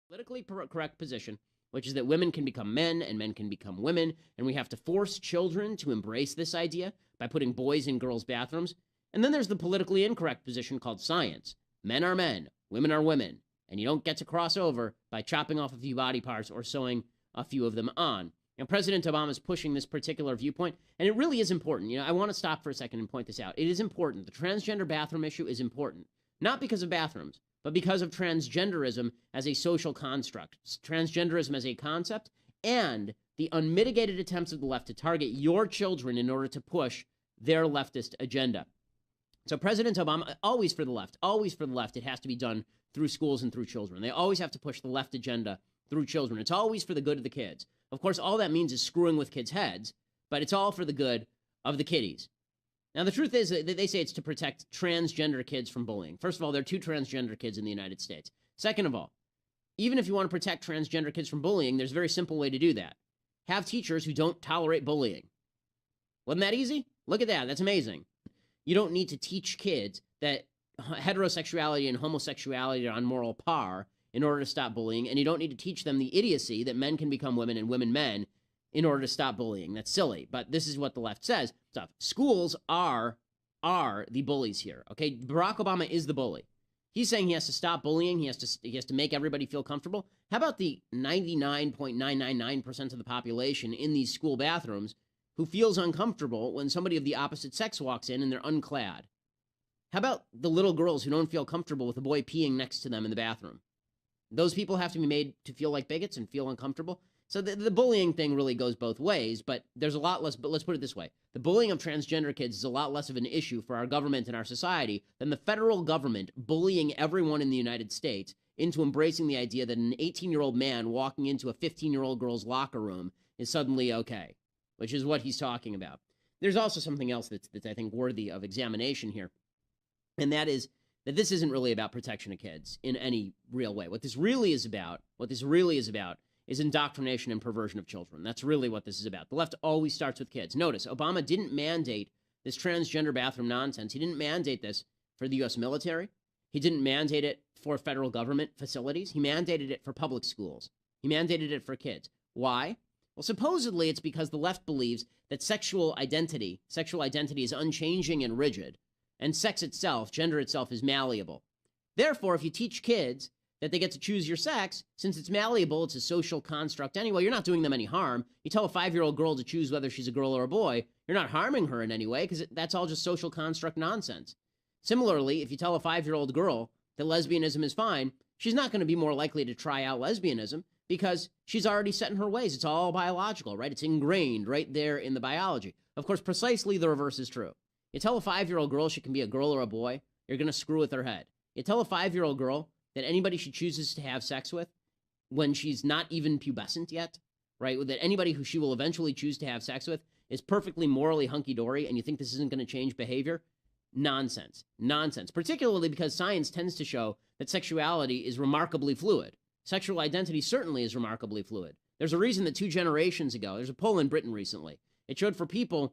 Politically correct position, which is that women can become men and men can become women, and we have to force children to embrace this idea by putting boys in girls' bathrooms. And then there's the politically incorrect position called science. Men are men, women are women, and you don't get to cross over by chopping off a few body parts or sewing a few of them on. And President Obama is pushing this particular viewpoint, and it really is important. I want to stop for a second and point this out. It is important. The transgender bathroom issue is important, not because of bathrooms, but because of transgenderism as a social construct, transgenderism as a concept, and the unmitigated attempts of the left to target your children in order to push their leftist agenda. So President Obama, always for the left, it has to be done through schools and through children. They always have to push the left agenda through children. It's always for the good of the kids. Of course, all that means is screwing with kids' heads, but it's all for the good of the kiddies. Now, the truth is that they say it's to protect transgender kids from bullying. First of all, there are 2 transgender kids in the United States. Second of all, even if you want to protect transgender kids from bullying, there's a very simple way to do that. Have teachers who don't tolerate bullying. Wasn't that easy? Look at that. That's amazing. You don't need to teach kids that heterosexuality and homosexuality are on moral par in order to stop bullying, and you don't need to teach them the idiocy that men can become women and women men in order to stop bullying. That's silly, but this is what the left says. Schools are the bullies here, okay? Barack Obama is the bully. He's saying he has to stop bullying. He has to make everybody feel comfortable. How about the 99.999% of the population in these school bathrooms who feels uncomfortable when somebody of the opposite sex walks in and they're unclad? How about the little girls who don't feel comfortable with a boy peeing next to them in the bathroom? Those people have to be made to feel like bigots and feel uncomfortable. So the bullying thing really goes both ways, but there's a lot less, but let's put it this way. The bullying of transgender kids is a lot less of an issue for our government and our society than the federal government bullying everyone in the United States into embracing the idea that an 18-year-old man walking into a 15-year-old girl's locker room is suddenly okay, which is what he's talking about. There's also something else that's I think worthy of examination here, and that is that this isn't really about protection of kids in any real way. What this really is about is indoctrination and perversion of children. That's really what this is about. The left always starts with kids. Notice, Obama didn't mandate this transgender bathroom nonsense. He didn't mandate this for the U.S. military. He didn't mandate it for federal government facilities. He mandated it for public schools. He mandated it for kids. Why? Well, supposedly it's because the left believes that sexual identity is unchanging and rigid, and sex itself, gender itself, is malleable. Therefore, if you teach kids that they get to choose your sex, since it's malleable, it's a social construct anyway, you're not doing them any harm. You tell a 5-year-old girl to choose whether she's a girl or a boy, you're not harming her in any way, because that's all just social construct nonsense. Similarly, if you tell a 5-year-old girl that lesbianism is fine, she's not going to be more likely to try out lesbianism because she's already set in her ways. It's all biological, right? It's ingrained right there in the biology. Of course, precisely the reverse is true. You tell a 5-year-old girl she can be a girl or a boy, you're going to screw with her head. You tell a 5-year-old girl that anybody she chooses to have sex with when she's not even pubescent yet, right? That anybody who she will eventually choose to have sex with is perfectly morally hunky-dory, and you think this isn't going to change behavior? Nonsense. Nonsense. Particularly because science tends to show that sexuality is remarkably fluid. Sexual identity certainly is remarkably fluid. There's a reason that 2 generations ago, there's a poll in Britain recently, it showed for people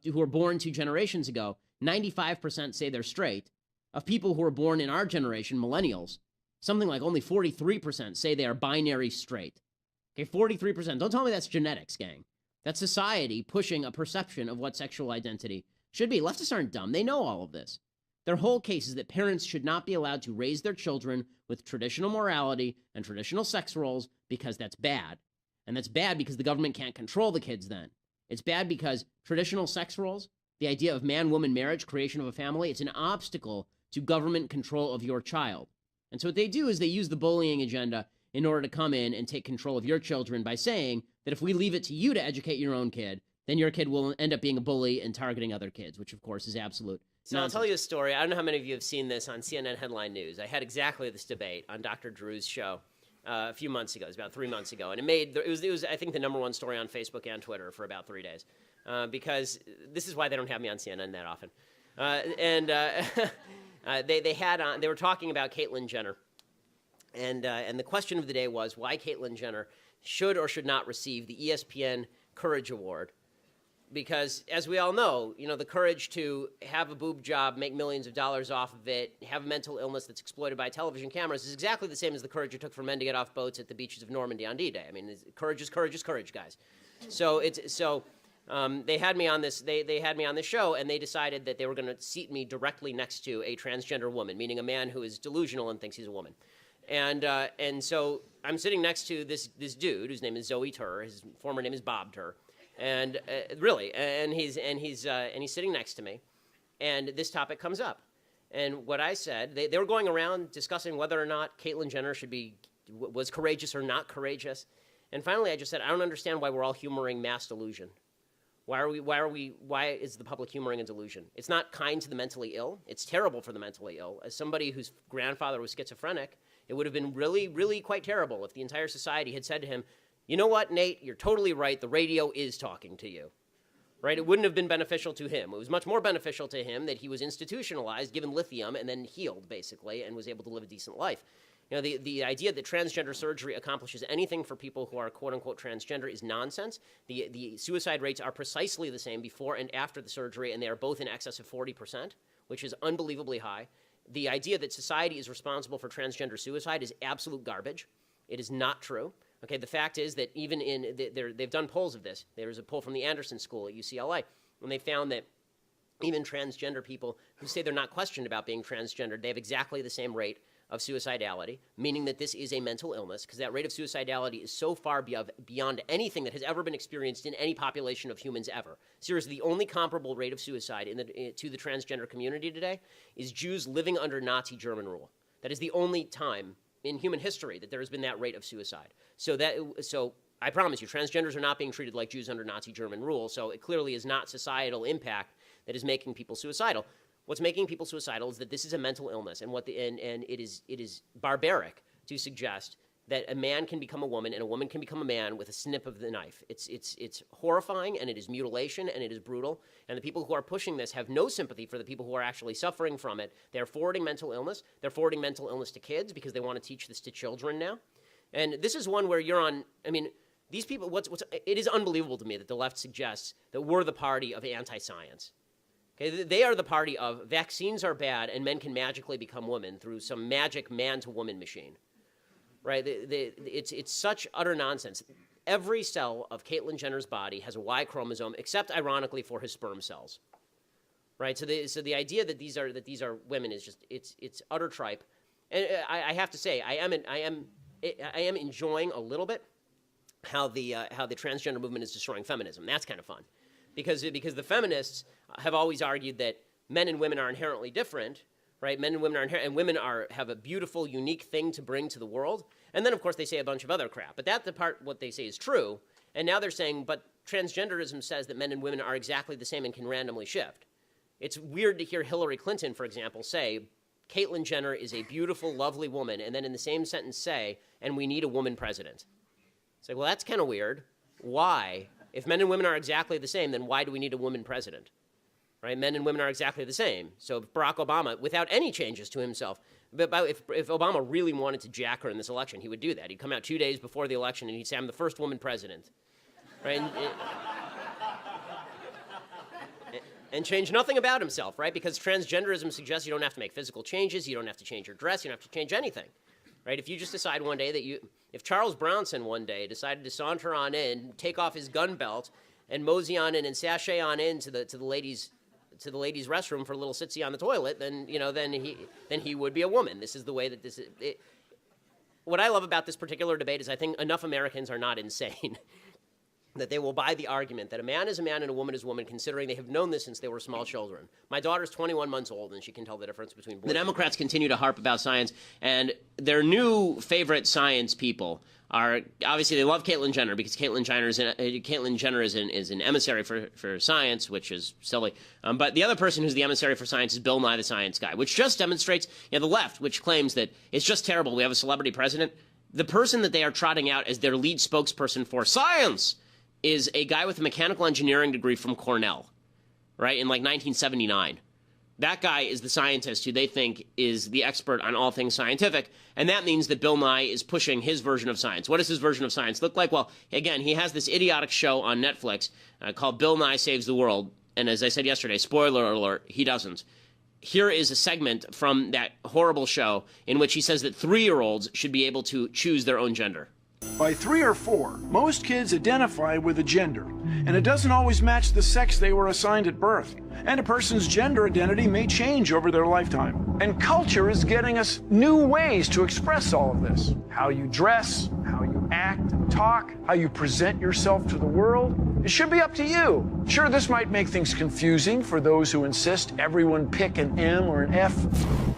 who were born 2 generations ago, 95% say they're straight. Of people who were born in our generation, millennials, something like only 43% say they are binary straight. Okay, 43%. Don't tell me that's genetics, gang. That's society pushing a perception of what sexual identity should be. Leftists aren't dumb. They know all of this. Their whole case is that parents should not be allowed to raise their children with traditional morality and traditional sex roles because that's bad. And that's bad because the government can't control the kids then. It's bad because traditional sex roles, the idea of man-woman marriage, creation of a family, it's an obstacle to government control of your child. And so what they do is they use the bullying agenda in order to come in and take control of your children by saying that if we leave it to you to educate your own kid, then your kid will end up being a bully and targeting other kids, which of course is absolute So nonsense. I'll tell you a story. I don't know how many of you have seen this on CNN Headline News. I had exactly this debate on Dr. Drew's show a few months ago. It was about 3 months ago. And it was I think, the #1 story on Facebook and Twitter for about 3 days. Because this is why they don't have me on CNN that often. They were talking about Caitlyn Jenner. And the question of the day was why Caitlyn Jenner should or should not receive the ESPN Courage Award, because as we all know, the courage to have a boob job, make millions of dollars off of it, have a mental illness that's exploited by television cameras is exactly the same as the courage it took for men to get off boats at the beaches of Normandy on D-Day. I mean, courage is courage, guys. So they had me on this. They had me on this show, and they decided that they were going to seat me directly next to a transgender woman, meaning a man who is delusional and thinks he's a woman. And so I'm sitting next to this dude whose name is Zoe Tur. His former name is Bob Tur, and he's sitting next to me, and this topic comes up. And what I said, they were going around discussing whether or not Caitlyn Jenner was courageous or not courageous. And finally, I just said, I don't understand why we're all humoring mass delusion. Why is the public humoring a delusion? It's not kind to the mentally ill. It's terrible for the mentally ill. As somebody whose grandfather was schizophrenic, it would have been really, really quite terrible if the entire society had said to him, you know what, Nate, you're totally right. The radio is talking to you. Right? It wouldn't have been beneficial to him. It was much more beneficial to him that he was institutionalized, given lithium, and then healed, basically, and was able to live a decent life. The idea that transgender surgery accomplishes anything for people who are quote-unquote transgender is nonsense. The suicide rates are precisely the same before and after the surgery, and they are both in excess of 40%, which is unbelievably high. The idea that society is responsible for transgender suicide is absolute garbage. It is not true. Okay, the fact is that even they've done polls of this. There was a poll from the Anderson School at UCLA, and they found that even transgender people who say they're not questioned about being transgendered, they have exactly the same rate of suicidality, meaning that this is a mental illness, because that rate of suicidality is so far beyond anything that has ever been experienced in any population of humans ever. Seriously, the only comparable rate of suicide to the transgender community today is Jews living under Nazi German rule. That is the only time in human history that there has been that rate of suicide. So I promise you, transgenders are not being treated like Jews under Nazi German rule, so it clearly is not societal impact that is making people suicidal. What's making people suicidal is that this is a mental illness, and it is barbaric to suggest that a man can become a woman and a woman can become a man with a snip of the knife. It's horrifying, and it is mutilation, and it is brutal. And the people who are pushing this have no sympathy for the people who are actually suffering from it. They're forwarding mental illness. They're forwarding mental illness to kids because they want to teach this to children now. And this is one where you're on. I mean, these people. It is unbelievable to me that the left suggests that we're the party of anti-science. Okay, they are the party of vaccines are bad and men can magically become women through some magic man-to-woman machine, right? It's such utter nonsense. Every cell of Caitlyn Jenner's body has a Y chromosome, except ironically for his sperm cells, right? So the idea that these are women is just it's utter tripe. And I have to say, I am enjoying a little bit how the transgender movement is destroying feminism. That's kind of fun. Because the feminists have always argued that men and women are inherently different, right? Men and women are and women have a beautiful, unique thing to bring to the world. And then, of course, they say a bunch of other crap. But that's the part what they say is true. And now they're saying, but transgenderism says that men and women are exactly the same and can randomly shift. It's weird to hear Hillary Clinton, for example, say, Caitlyn Jenner is a beautiful, lovely woman, and then in the same sentence say, and we need a woman president. It's like, well, that's kind of weird. Why? If men and women are exactly the same, then why do we need a woman president? Right? Men and women are exactly the same. So Barack Obama, without any changes to himself, but if Obama really wanted to jack her in this election, he would do that. He'd come out 2 days before the election and he'd say, I'm the first woman president. Right? And change nothing about himself, right? Because transgenderism suggests you don't have to make physical changes, you don't have to change your dress, you don't have to change anything. Right? If you just decide one day that if Charles Bronson one day decided to saunter on in, take off his gun belt, and mosey on in and sashay on in to the ladies' restroom for a little sitsy on the toilet, then he would be a woman. This is the way that this is. What I love about this particular debate is I think enough Americans are not insane that they will buy the argument that a man is a man and a woman is a woman, considering they have known this since they were small children. My daughter's 21 months old, and she can tell the difference between boys. The Democrats continue to harp about science, and their new favorite science people are, obviously, they love Caitlyn Jenner because Caitlyn Jenner is an emissary for science, which is silly. But the other person who's the emissary for science is Bill Nye the Science Guy, which just demonstrates, the left, which claims that it's just terrible, we have a celebrity president. The person that they are trotting out as their lead spokesperson for science is a guy with a mechanical engineering degree from Cornell, right, in like 1979. That guy is the scientist who they think is the expert on all things scientific, and that means that Bill Nye is pushing his version of science. What does his version of science look like? Well, again, he has this idiotic show on Netflix called Bill Nye Saves the World, and as I said yesterday, spoiler alert, he doesn't. Here is a segment from that horrible show in which he says that 3-year-olds should be able to choose their own gender. By 3 or 4, most kids identify with a gender, and it doesn't always match the sex they were assigned at birth. And a person's gender identity may change over their lifetime. And culture is getting us new ways to express all of this. How you dress, how you act and talk, how you present yourself to the world. It should be up to you. Sure, this might make things confusing for those who insist everyone pick an M or an F.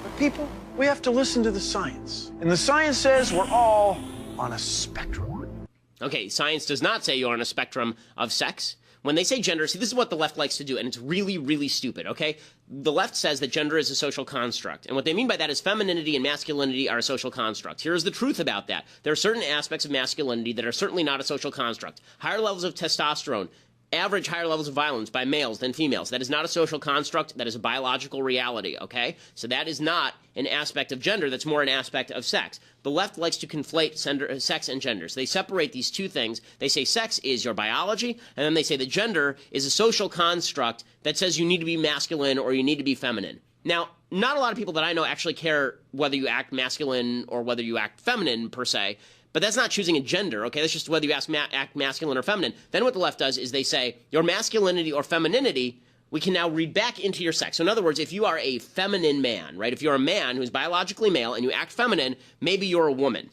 But people, we have to listen to the science. And the science says we're all on a spectrum. Okay, science does not say you're on a spectrum of sex. When they say gender, see, this is what the left likes to do, and it's really, really stupid, okay? The left says that gender is a social construct, and what they mean by that is femininity and masculinity are a social construct. Here's the truth about that. There are certain aspects of masculinity that are certainly not a social construct. Higher levels of testosterone, average higher levels of violence by males than females. That is not a social construct. That is a biological reality, okay? So that is not an aspect of gender. That's more an aspect of sex. The left likes to conflate sex and gender. So they separate these two things. They say sex is your biology, and then they say that gender is a social construct that says you need to be masculine or you need to be feminine. Now, not a lot of people that I know actually care whether you act masculine or whether you act feminine, per se. But that's not choosing a gender, okay? That's just whether you act masculine or feminine. Then what the left does is they say your masculinity or femininity, we can now read back into your sex. So in other words, if you are a feminine man, right? If you're a man who's biologically male and you act feminine, maybe you're a woman.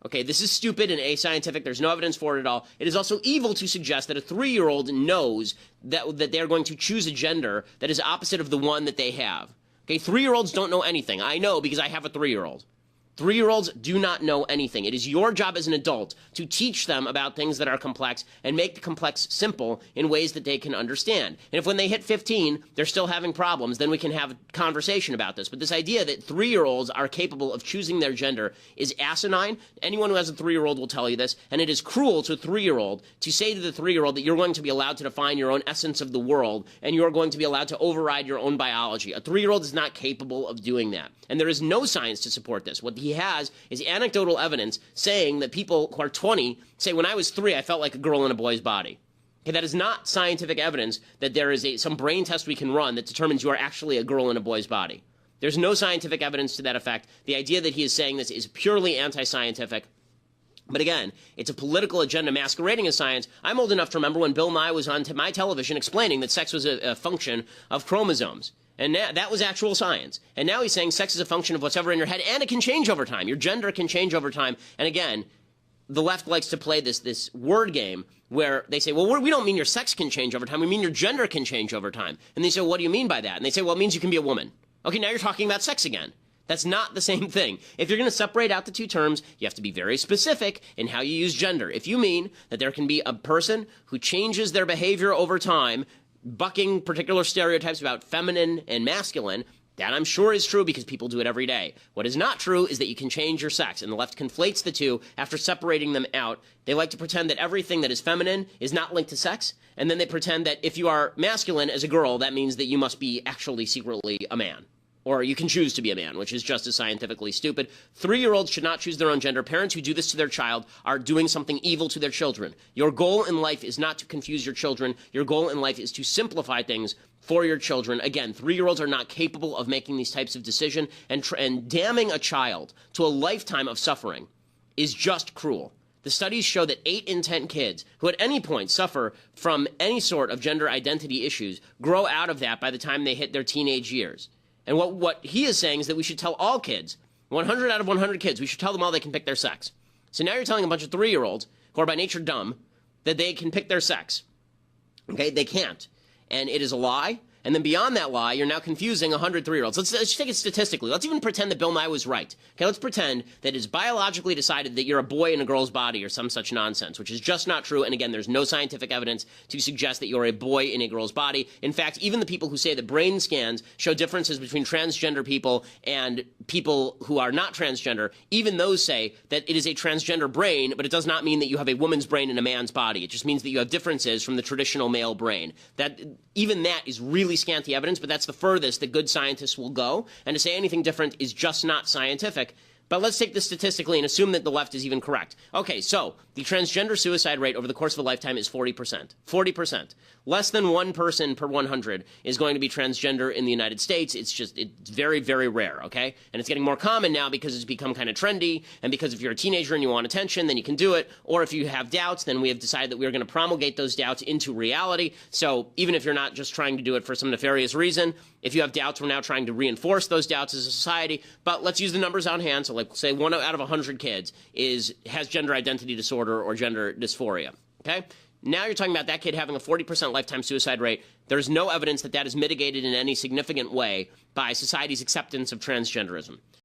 Okay, this is stupid and ascientific. There's no evidence for it at all. It is also evil to suggest that a 3-year-old knows that they're going to choose a gender that is opposite of the one that they have. Okay, 3-year-olds don't know anything. I know because I have a 3-year-old. 3-year-olds do not know anything. It is your job as an adult to teach them about things that are complex and make the complex simple in ways that they can understand. And if when they hit 15, they're still having problems, then we can have a conversation about this. But this idea that 3-year-olds are capable of choosing their gender is asinine. Anyone who has a 3-year-old will tell you this. And it is cruel to a 3-year-old to say to the 3-year-old that you're going to be allowed to define your own essence of the world and you're going to be allowed to override your own biology. A 3-year-old is not capable of doing that. And there is no science to support this. What he has is anecdotal evidence saying that people who are 20 say, when I was 3, I felt like a girl in a boy's body. Okay, that is not scientific evidence that there is some brain test we can run that determines you are actually a girl in a boy's body. There's no scientific evidence to that effect. The idea that he is saying this is purely anti-scientific. But again, it's a political agenda masquerading as science. I'm old enough to remember when Bill Nye was on my television explaining that sex was a function of chromosomes. And that was actual science. And now he's saying sex is a function of what's ever in your head, and it can change over time. Your gender can change over time. And again, the left likes to play this word game where they say, well, we don't mean your sex can change over time. We mean your gender can change over time. And they say, what do you mean by that? And they say, well, it means you can be a woman. Okay, now you're talking about sex again. That's not the same thing. If you're going to separate out the two terms, you have to be very specific in how you use gender. If you mean that there can be a person who changes their behavior over time, bucking particular stereotypes about feminine and masculine, that I'm sure is true because people do it every day. What is not true is that you can change your sex, and the left conflates the two after separating them out. They like to pretend that everything that is feminine is not linked to sex, and then they pretend that if you are masculine as a girl, that means that you must be actually secretly a man. Or you can choose to be a man, which is just as scientifically stupid. 3-year-olds should not choose their own gender. Parents who do this to their child are doing something evil to their children. Your goal in life is not to confuse your children. Your goal in life is to simplify things for your children. Again, 3-year-olds are not capable of making these types of decisions, and damning a child to a lifetime of suffering is just cruel. The studies show that 8 in 10 kids who at any point suffer from any sort of gender identity issues grow out of that by the time they hit their teenage years. And what he is saying is that we should tell all kids, 100 out of 100 kids, we should tell them all they can pick their sex. So now you're telling a bunch of 3-year-olds, who are by nature dumb, that they can pick their sex. Okay, they can't. And it is a lie. And then beyond that lie, you're now confusing 100 3-year-olds. Let's take it statistically. Let's even pretend that Bill Nye was right. Okay, let's pretend that it's biologically decided that you're a boy in a girl's body or some such nonsense, which is just not true. And again, there's no scientific evidence to suggest that you're a boy in a girl's body. In fact, even the people who say that brain scans show differences between transgender people and people who are not transgender, even those say that it is a transgender brain, but it does not mean that you have a woman's brain in a man's body. It just means that you have differences from the traditional male brain. Even that is really really scanty evidence, but that's the furthest that good scientists will go. And to say anything different is just not scientific. But let's take this statistically and assume that the left is even correct. Okay, so the transgender suicide rate over the course of a lifetime is 40%. 40%. Less than one person per 100 is going to be transgender in the United States. It's very, very rare, okay? And it's getting more common now because it's become kind of trendy, and because if you're a teenager and you want attention, then you can do it. Or if you have doubts, then we have decided that we are going to promulgate those doubts into reality. So even if you're not just trying to do it for some nefarious reason, if you have doubts, we're now trying to reinforce those doubts as a society. But let's use the numbers on hand. So like say 1 out of 100 kids has gender identity disorder or gender dysphoria, okay? Now you're talking about that kid having a 40% lifetime suicide rate. There's no evidence that that is mitigated in any significant way by society's acceptance of transgenderism.